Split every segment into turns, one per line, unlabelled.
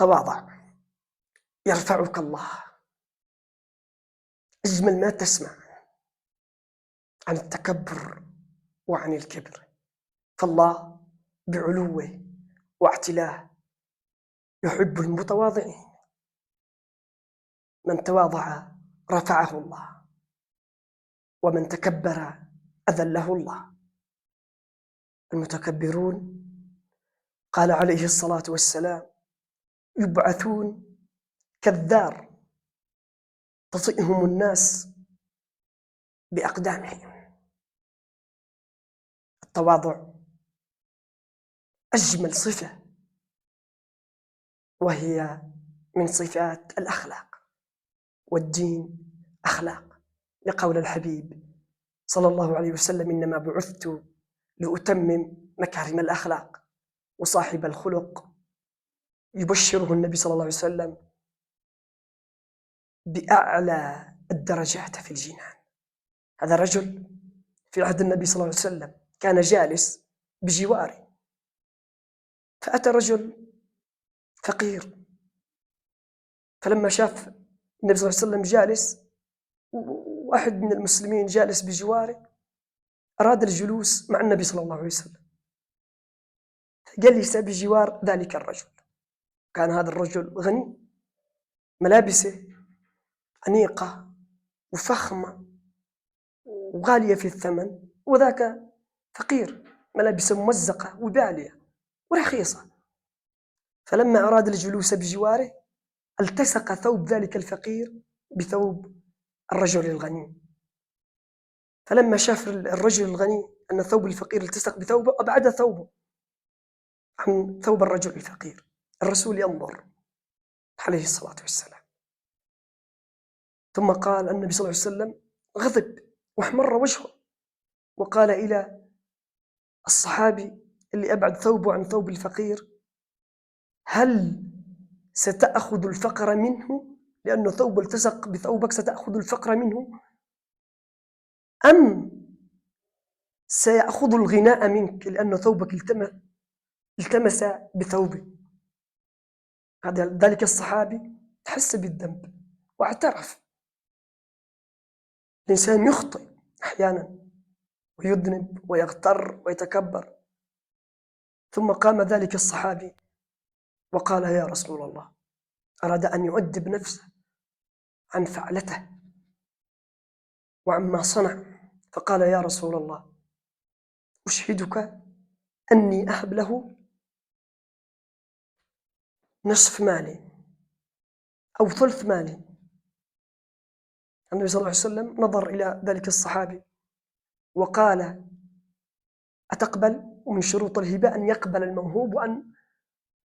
تواضع يرفعك الله. أجمل ما تسمع عن التكبر وعن الكبر، فالله بعلوه واعتلاه يحب المتواضعين. من تواضع رفعه الله، ومن تكبر أذله الله. المتكبرون قال عليه الصلاة والسلام يبعثون كالذار تطئهم الناس بأقدامهم. التواضع أجمل صفة، وهي من صفات الأخلاق، والدين أخلاق، لقول الحبيب صلى الله عليه وسلم إنما بعثت لأتمم مكارم الأخلاق. وصاحب الخلق يبشره النبي صلى الله عليه وسلم بأعلى الدرجات في الجنان. هذا رجل في عهد النبي صلى الله عليه وسلم كان جالس بجواره، فأتى رجل فقير، فلما شاف النبي صلى الله عليه وسلم جالس واحد من المسلمين جالس بجواره، أراد الجلوس مع النبي صلى الله عليه وسلم، جلس بجوار ذلك الرجل. كان هذا الرجل غني، ملابسه أنيقة وفخمة وغالية في الثمن، وذاك فقير ملابسه ممزقة وبالية ورخيصة. فلما أراد الجلوس بجواره التصق ثوب ذلك الفقير بثوب الرجل الغني. فلما شاف الرجل الغني أن ثوب الفقير التصق بثوبه أبعد ثوبه عن ثوب الرجل الفقير. الرسول ينظر عليه الصلاة والسلام، ثم قال النبي صلى الله عليه وسلم غضب واحمر وجهه، وقال إلى الصحابي اللي أبعد ثوبه عن ثوب الفقير: هل ستأخذ الفقر منه لأنه ثوب التصق بثوبك، ستأخذ الفقر منه، أم سيأخذ الغناء منك لأن ثوبك التمس بثوبه؟ ذلك الصحابي تحس بالذنب واعترف. الإنسان يخطئ أحيانا ويذنب ويغتر ويتكبر. ثم قام ذلك الصحابي وقال: يا رسول الله، أراد أن يؤدب نفسه عن فعلته وعما صنع، فقال: يا رسول الله، أشهدك أني أهب له نصف مالي أو ثلث مالي. النبي صلى الله عليه وسلم نظر إلى ذلك الصحابي وقال: أتقبل؟ ومن شروط الهبة أن يقبل الموهوب، وأن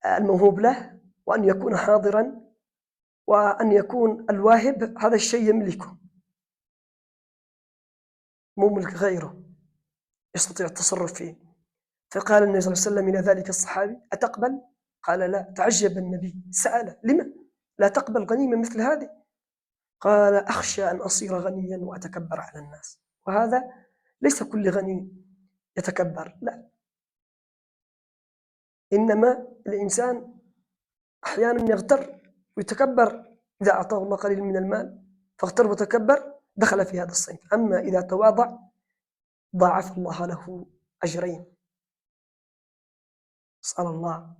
الموهوب له، وأن يكون حاضرا، وأن يكون الواهب هذا الشيء يملكه، مو ملك غيره يستطيع التصرف فيه. فقال النبي صلى الله عليه وسلم إلى ذلك الصحابي: أتقبل؟ قال: لا. تعجب النبي، سأل: لما لا تقبل غنيمة مثل هذه؟ قال: أخشى أن أصير غنيا وأتكبر على الناس. وهذا ليس كل غني يتكبر، لا، إنما الإنسان أحيانا يغتر ويتكبر. إذا أعطاه الله قليل من المال فاغتر وتكبر دخل في هذا الصنف. أما إذا تواضع ضاعف الله له أجرين. أسأل الله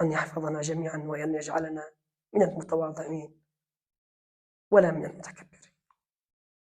أن يحفظنا جميعا وأن يجعلنا من المتواضعين ولا من المتكبرين.